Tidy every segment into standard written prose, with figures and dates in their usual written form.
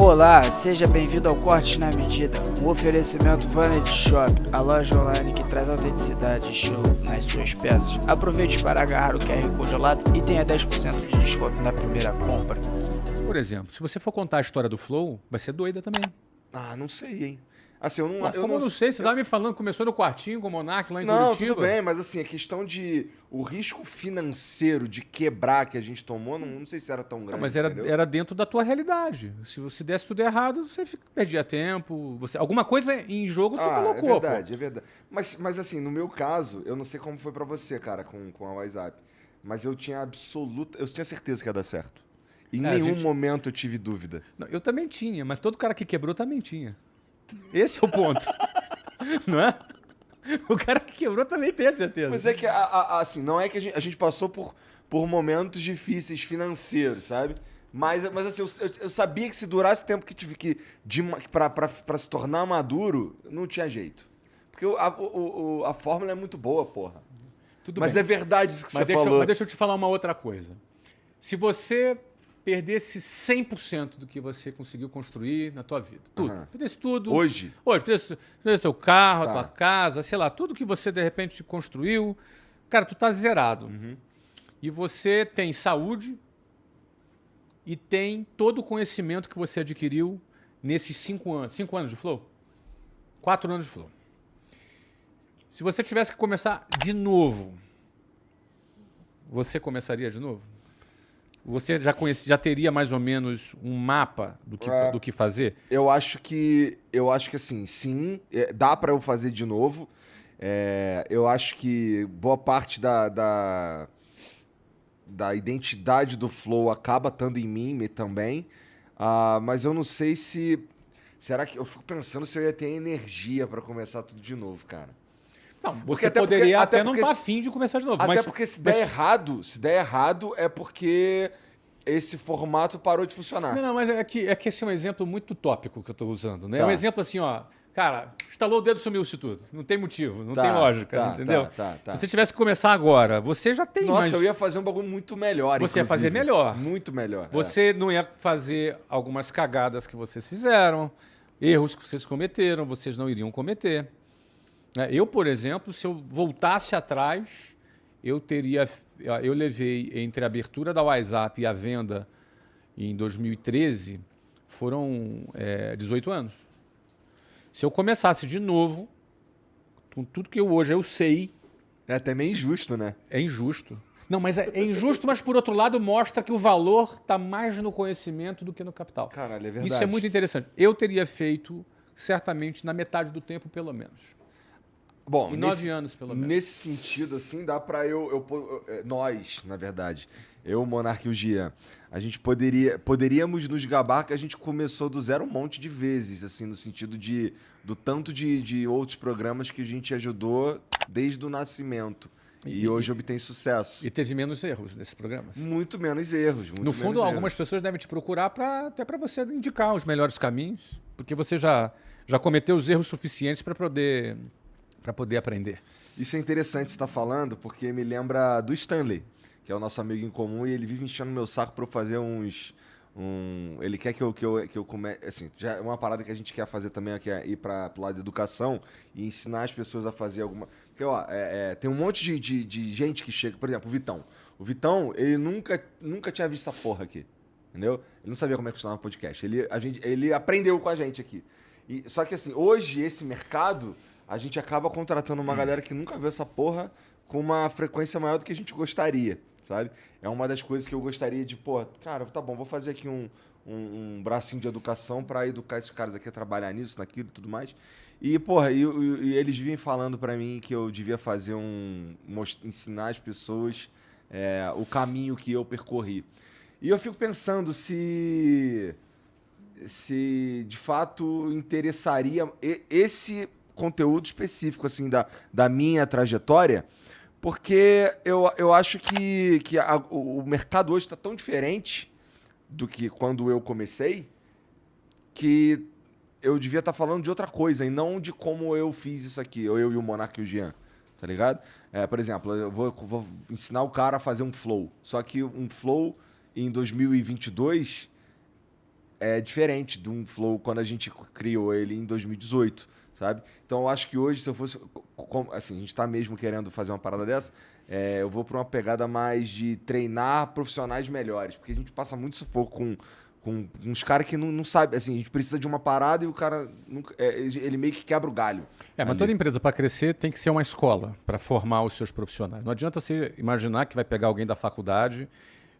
Olá, seja bem-vindo ao Cortes na Medida, um oferecimento Vanity Shop, a loja online que traz autenticidade e estilo nas suas peças. Aproveite para agarrar o QR congelado e tenha 10% de desconto na primeira compra. Por exemplo, se você for contar a história do Flow, vai ser doida também. Ah, não sei, hein? Assim, eu não... Como eu não sei? Você estava me falando, começou no quartinho com o Monark lá em Não, Curitiba. tudo bem, mas assim, a questão de... O risco financeiro de quebrar que a gente tomou, não sei se era tão grande, Não, mas entendeu? era dentro da tua realidade. Se você desse tudo errado, você perdia tempo. Alguma coisa em jogo tu colocou. É verdade, é verdade. Mas assim, no meu caso, eu não sei como foi pra você, cara, com a WhatsApp. Mas eu tinha certeza que ia dar certo. Em nenhum momento eu tive dúvida. Não, eu também tinha, mas todo cara que quebrou também tinha. Esse é o ponto. Não é? O cara que quebrou também tem a certeza. Mas é que, assim, não é que a gente passou por momentos difíceis financeiros, sabe? Mas assim, eu sabia que se durasse o tempo que tive pra se tornar maduro, não tinha jeito. Porque a fórmula é muito boa, porra. Tudo mas bem. é verdade isso que você falou. Mas deixa eu te falar uma outra coisa. Se você perdesse 100% do que você conseguiu construir na tua vida, tudo. Perdesse tudo. Hoje, perdesse seu carro, Tá. a tua casa, sei lá, tudo que você de repente construiu. Cara, tu tá zerado. E você tem saúde e tem todo o conhecimento que você adquiriu nesses 5 anos. 5 anos de Flow? 4 anos de Flow. Se você tivesse que começar de novo, você começaria de novo? Você já teria mais ou menos um mapa do que fazer? eu acho que assim, sim, dá pra eu fazer de novo. Eu acho que boa parte da identidade do Flow acaba estando em mim também. Mas eu não sei se... Será que... Eu fico pensando se eu ia ter energia pra começar tudo de novo, cara. Não, Porque você poderia até não porque estar afim de começar de novo. Até mas, porque se der errado é porque esse formato parou de funcionar. Não, mas é que esse é um exemplo muito tópico que eu estou usando, né? Tá. É um exemplo assim, ó. Cara, estalou o dedo e sumiu-se tudo. Não tem motivo, não Tá, tem lógica, tá, entendeu? tá. Se você tivesse que começar agora, você já tem Nossa, mais... eu ia fazer um bagulho muito melhor, Você ia fazer melhor. Muito melhor. Você não ia fazer algumas cagadas que vocês fizeram, erros que vocês cometeram, vocês não iriam cometer. Eu, por exemplo, se eu voltasse atrás, eu levei entre a abertura da WhatsApp e a venda em 2013, foram 18 anos. Se eu começasse de novo, com tudo que hoje eu sei... É até meio injusto, né? É injusto. Não, mas é injusto, mas por outro lado mostra que o valor está mais no conhecimento do que no capital. Caralho, é verdade. Isso é muito interessante. Eu teria feito, certamente, na metade do tempo, pelo menos. Bom, em 9 anos, pelo menos. Nesse sentido, assim, dá pra nós, na verdade, eu, o Monark e o Gian, a gente poderíamos nos gabar que a gente começou do zero um monte de vezes, assim, no sentido do tanto de outros programas que a gente ajudou desde o nascimento. E hoje obtém sucesso. E teve menos erros nesses programas. Muito menos erros. No fundo, algumas pessoas devem te procurar até para você indicar os melhores caminhos, porque você já cometeu os erros suficientes para poder aprender. Isso é interessante você estar falando, porque me lembra do Stanley, que é o nosso amigo em comum, e ele vive enchendo meu saco para eu fazer ele quer que eu comece... Assim, já é uma parada que a gente quer fazer também, que é ir para o lado da educação e ensinar as pessoas a fazer alguma... Porque, ó, tem um monte de gente que chega... Por exemplo, o Vitão. O Vitão, ele nunca tinha visto essa porra aqui, entendeu? Ele não sabia como é que funcionava o podcast. Ele aprendeu com a gente aqui. Só que, assim, hoje, esse mercado... A gente acaba contratando uma galera que nunca viu essa porra com uma frequência maior do que a gente gostaria, sabe? É uma das coisas que eu gostaria de, cara, tá bom, vou fazer aqui um bracinho de educação pra educar esses caras aqui a trabalhar nisso, naquilo e tudo mais. E, e eles vêm falando pra mim que eu devia fazer ensinar as pessoas o caminho que eu percorri. E eu fico pensando se de fato interessaria esse conteúdo específico assim da minha trajetória, porque eu acho que o mercado hoje está tão diferente do que quando eu comecei, que eu devia estar falando de outra coisa e não de como eu fiz isso aqui, eu e o Monark e o Gian, tá ligado? Por exemplo, eu vou ensinar o cara a fazer um flow, só que um flow em 2022 é diferente de um Flow quando a gente criou ele em 2018, sabe? Então eu acho que hoje, se eu fosse... Assim, a gente tá mesmo querendo fazer uma parada dessa, eu vou pra uma pegada mais de treinar profissionais melhores, porque a gente passa muito sufoco com uns caras que não sabem, assim, a gente precisa de uma parada e o cara, ele meio que quebra o galho. Mas toda empresa, para crescer, tem que ser uma escola para formar os seus profissionais. Não adianta você imaginar que vai pegar alguém da faculdade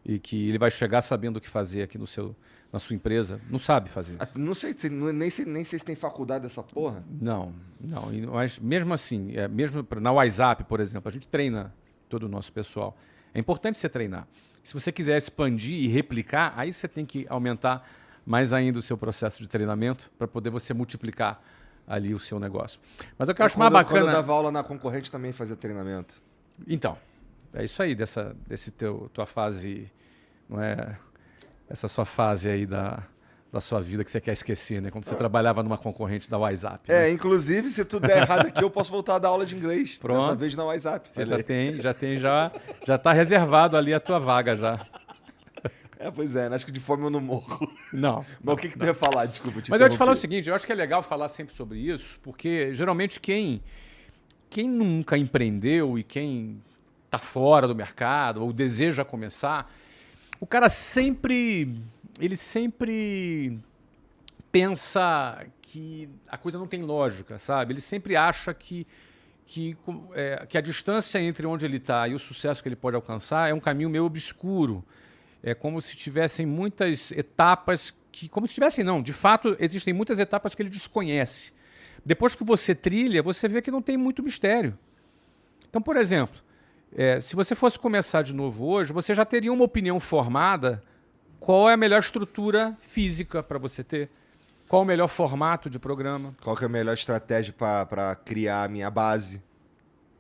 e que ele vai chegar sabendo o que fazer aqui na sua empresa. Não sabe fazer isso. Não sei, nem sei se tem faculdade dessa porra. Não. Mas mesmo assim, mesmo na WhatsApp, por exemplo, a gente treina todo o nosso pessoal. É importante você treinar. Se você quiser expandir e replicar, aí você tem que aumentar mais ainda o seu processo de treinamento para poder você multiplicar ali o seu negócio. Mas o que eu acho mais bacana... Quando eu dava aula na concorrente também fazia treinamento. Então, é isso aí, tua fase, não é? Essa sua fase aí da sua vida que você quer esquecer, né? Quando você trabalhava numa concorrente da WhatsApp. Né? Inclusive, se tudo der errado aqui, eu posso voltar a dar aula de inglês. Pronto. Dessa vez na WhatsApp. Você já tá reservado ali a tua vaga já. Pois é, acho que de fome eu não morro. Não. Mas o que tu ia falar? Desculpa, Mas eu te falar o seguinte, eu acho que é legal falar sempre sobre isso, porque geralmente quem nunca empreendeu e quem tá fora do mercado ou deseja começar, o cara sempre pensa que a coisa não tem lógica, sabe? Ele sempre acha que a distância entre onde ele está e o sucesso que ele pode alcançar é um caminho meio obscuro. É como se tivessem muitas etapas não, de fato existem muitas etapas que ele desconhece. Depois que você trilha, você vê que não tem muito mistério. Então, por exemplo, se você fosse começar de novo hoje, você já teria uma opinião formada qual é a melhor estrutura física para você ter, qual o melhor formato de programa. Qual que é a melhor estratégia para criar a minha base.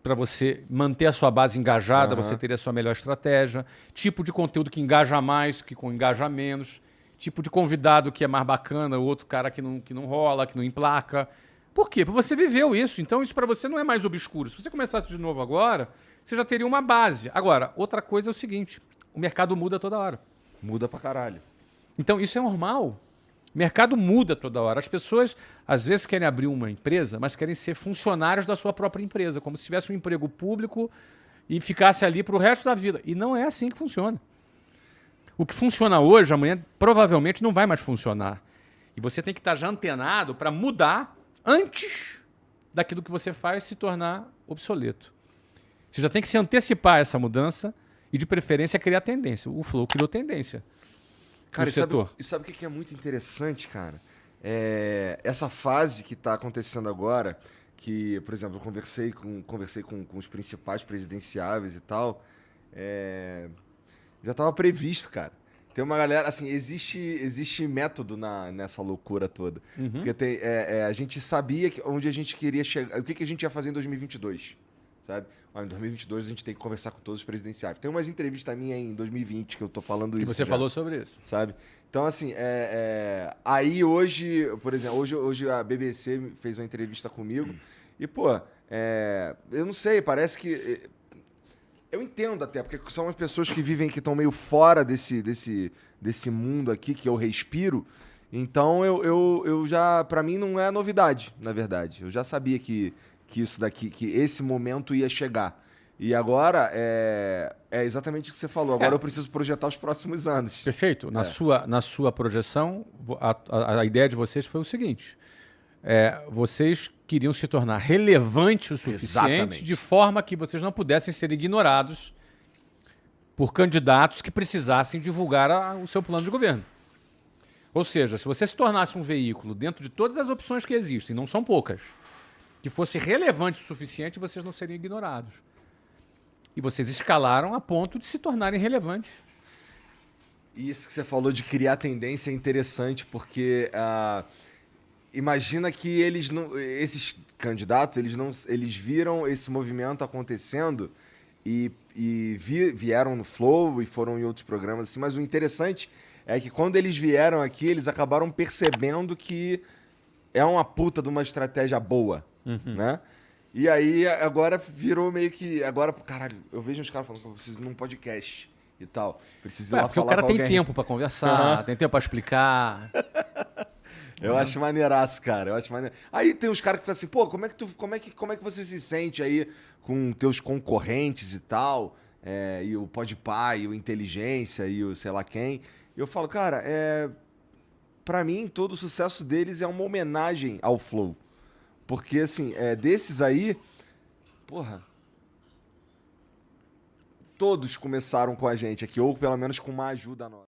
Para você manter a sua base engajada, você teria a sua melhor estratégia. Tipo de conteúdo que engaja mais, que engaja menos. Tipo de convidado que é mais bacana, o outro cara que não rola, que não emplaca. Por quê? Porque você viveu isso. Então isso para você não é mais obscuro. Se você começasse de novo agora, você já teria uma base. Agora, outra coisa é o seguinte, o mercado muda toda hora. Muda pra caralho. Então isso é normal. O mercado muda toda hora. As pessoas, às vezes, querem abrir uma empresa, mas querem ser funcionários da sua própria empresa, como se tivesse um emprego público e ficasse ali para o resto da vida. E não é assim que funciona. O que funciona hoje, amanhã, provavelmente não vai mais funcionar. E você tem que estar já antenado para mudar antes daquilo que você faz se tornar obsoleto. Você já tem que se antecipar a essa mudança e, de preferência, criar tendência. O Flow criou tendência. Cara, e sabe o que é muito interessante, cara? Essa fase que está acontecendo agora, que, por exemplo, eu conversei com os principais presidenciáveis e tal, já estava previsto, cara. Tem uma galera, assim, existe método nessa loucura toda. Porque a gente sabia onde a gente queria chegar, o que a gente ia fazer em 2022, sabe? Em 2022 a gente tem que conversar com todos os presidenciáveis. Tem umas entrevistas minhas em 2020 que eu tô falando isso. Que você falou sobre isso. Sabe? Então, assim, aí hoje, por exemplo, hoje a BBC fez uma entrevista comigo e, pô, eu não sei, parece que... Eu entendo até, porque são as pessoas que vivem, que estão meio fora desse mundo aqui, que eu respiro. Então, eu já... Pra mim não é novidade, na verdade. Eu já sabia que isso daqui, que esse momento ia chegar. E agora é exatamente o que você falou. Agora eu preciso projetar os próximos anos. Perfeito. Na sua projeção, a ideia de vocês foi o seguinte. Vocês queriam se tornar relevantes o suficiente Exatamente. de forma que vocês não pudessem ser ignorados por candidatos que precisassem divulgar o seu plano de governo. Ou seja, se você se tornasse um veículo dentro de todas as opções que existem, não são poucas, que fosse relevante o suficiente, vocês não seriam ignorados. E vocês escalaram a ponto de se tornarem relevantes. E isso que você falou de criar tendência é interessante, porque imagina que esses candidatos, eles viram esse movimento acontecendo e vieram no Flow e foram em outros programas, assim, mas o interessante é que quando eles vieram aqui, eles acabaram percebendo que é uma puta de uma estratégia boa, né? E aí agora virou meio que... Agora, caralho, eu vejo uns caras falando que eu preciso num podcast. e tal. Preciso ir Ué, lá porque o falar cara com tem alguém. tempo pra conversar, tem tempo pra explicar. Eu acho maneiraço, cara. Eu acho maneiro. Aí tem uns caras que falam assim, pô, como é que você se sente aí com teus concorrentes e tal? E o Podpah, e o Inteligência, e o sei lá quem. E eu falo, cara, pra mim, todo o sucesso deles é uma homenagem ao Flow. Porque, assim, desses aí, porra, todos começaram com a gente aqui, ou pelo menos com uma ajuda nossa.